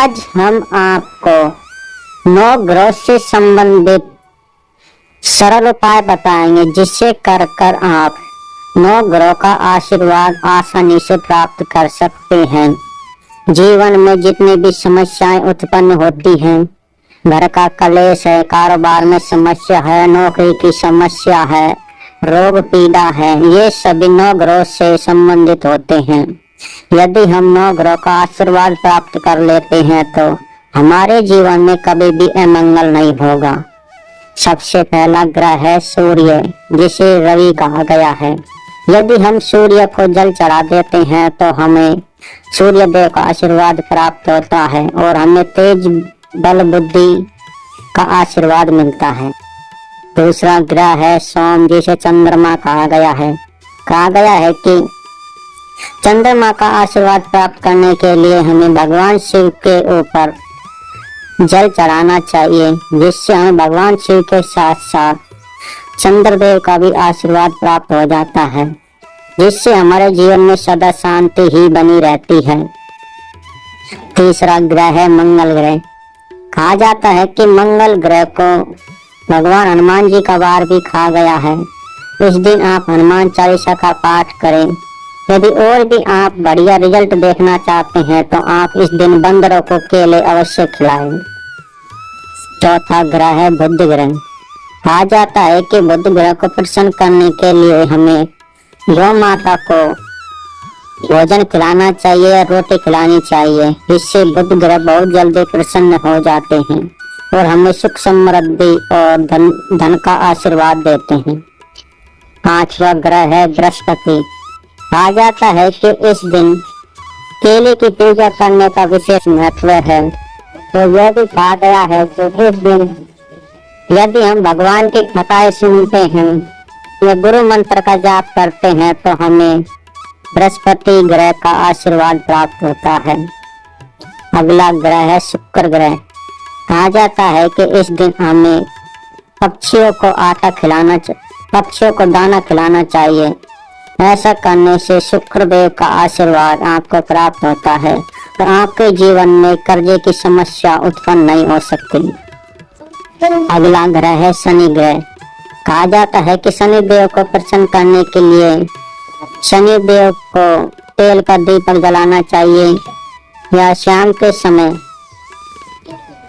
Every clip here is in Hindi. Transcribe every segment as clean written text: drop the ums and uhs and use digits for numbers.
आज हम आपको 9 ग्रह से संबंधित सरल उपाय बताएंगे जिससे कर कर आप 9 ग्रह का आशीर्वाद आसानी से प्राप्त कर सकते हैं। जीवन में जितनी भी समस्याएं उत्पन्न होती हैं, घर का कलेश है, कारोबार में समस्या है, नौकरी की समस्या है, रोग पीड़ा है, ये सभी 9 ग्रह से संबंधित होते हैं। यदि हम 9 ग्रह का आशीर्वाद प्राप्त कर लेते हैं तो हमारे जीवन में कभी भी अमंगल नहीं होगा। सबसे पहला ग्रह है सूर्य, जिसे रवि कहा गया है। यदि हम सूर्य को जल चढ़ा देते हैं तो हमें सूर्य देव का आशीर्वाद प्राप्त होता है और हमें तेज बल बुद्धि का आशीर्वाद मिलता है। दूसरा ग्रह है सोम, जिसे चंद्रमा कहा गया है। कहा गया है कि चंद्रमा का आशीर्वाद प्राप्त करने के लिए हमें भगवान शिव के ऊपर जल चढ़ाना चाहिए, जिससे हमें भगवान शिव के साथ साथ चंद्रदेव का भी आशीर्वाद प्राप्त हो जाता है, जिससे हमारे जीवन में सदा शांति ही बनी रहती है। तीसरा ग्रह है मंगल ग्रह। कहा जाता है कि मंगल ग्रह को भगवान हनुमान जी का वार भी कहा गया है। इस दिन आप हनुमान चालीसा का पाठ करें। यदि और भी आप बढ़िया रिजल्ट देखना चाहते हैं तो आप इस दिन बंदरों को केले अवश्य खिलाएं। चौथा ग्रह है बुध ग्रह। कहा जाता है कि बुध ग्रह को प्रसन्न करने के लिए हमें गौ माता को भोजन खिलाना चाहिए या रोटी खिलानी चाहिए। इससे बुध ग्रह बहुत जल्दी प्रसन्न हो जाते हैं और हमें सुख समृद्धि और धन का आशीर्वाद देते हैं। पांचवा ग्रह है बृहस्पति। कहा जाता है कि इस दिन केले की पूजा करने का विशेष महत्व है। तो यह भी कहा गया है कि इस दिन यदि हम भगवान की कथाएं सुनते हैं या गुरु मंत्र का जाप करते हैं तो हमें बृहस्पति ग्रह का आशीर्वाद प्राप्त होता है। अगला ग्रह है शुक्र ग्रह। कहा जाता है कि इस दिन हमें पक्षियों को दाना खिलाना चाहिए। ऐसा करने से शुक्रदेव का आशीर्वाद आपको प्राप्त होता है तो आपके जीवन में कर्जे की समस्या उत्पन्न नहीं हो सकती। अगला ग्रह है शनि ग्रह। कहा जाता है कि शनि देव को प्रसन्न करने के लिए शनि देव को तेल का दीपक जलाना चाहिए या शाम के समय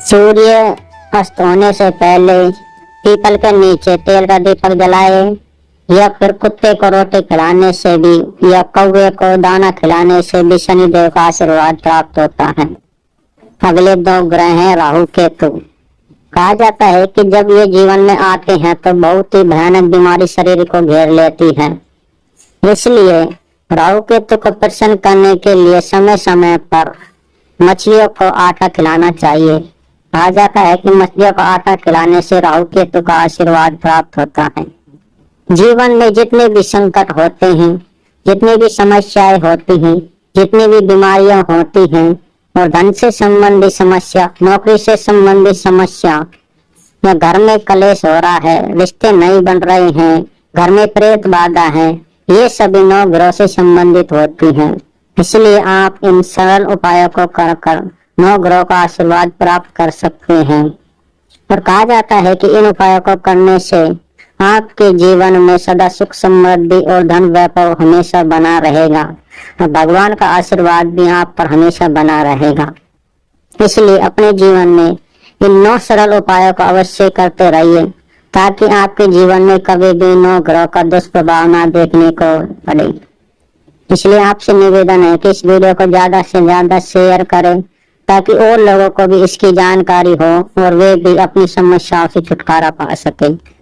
सूर्य अस्त होने से पहले पीपल के नीचे तेल का दीपक जलाए, या फिर कुत्ते को रोटी खिलाने से भी या कौवे को दाना खिलाने से भी शनिदेव का आशीर्वाद प्राप्त होता है। अगले 2 ग्रह हैं राहु केतु। कहा जाता है कि जब ये जीवन में आते हैं तो बहुत ही भयानक बीमारी शरीर को घेर लेती है। इसलिए राहु केतु को प्रसन्न करने के लिए समय समय पर मछलियों को आटा खिलाना चाहिए। कहा जाता है कि मछलियों को आटा खिलाने से राहु केतु का आशीर्वाद प्राप्त होता है। जीवन में जितने भी संकट होते हैं, जितनी भी समस्याएं होती हैं, जितनी भी बीमारियां होती हैं और धन से संबंधित समस्या, नौकरी से संबंधित समस्या, या घर में कलेश हो रहा है, रिश्ते नहीं बन रहे हैं, घर में प्रेत बाधा है, ये सभी 9 ग्रह से संबंधित होती हैं। इसलिए आप इन सरल उपायों को कर कर 9 ग्रह का आशीर्वाद प्राप्त कर सकते हैं। और कहा जाता है कि इन उपायों को करने से आपके जीवन में सदा सुख समृद्धि और धन वैभव हमेशा बना रहेगा और भगवान का आशीर्वाद भी आप पर हमेशा बना रहेगा। इसलिए अपने जीवन में इन 9 सरल उपायों को अवश्य करते रहिए ताकि आपके जीवन में कभी भी 9 ग्रह का दुष्प्रभाव ना देखने को पड़े। इसलिए आपसे निवेदन है कि इस वीडियो को ज्यादा से ज्यादा शेयर करें ताकि और लोगों को भी इसकी जानकारी हो और वे भी अपनी समस्याओं से छुटकारा पा सके।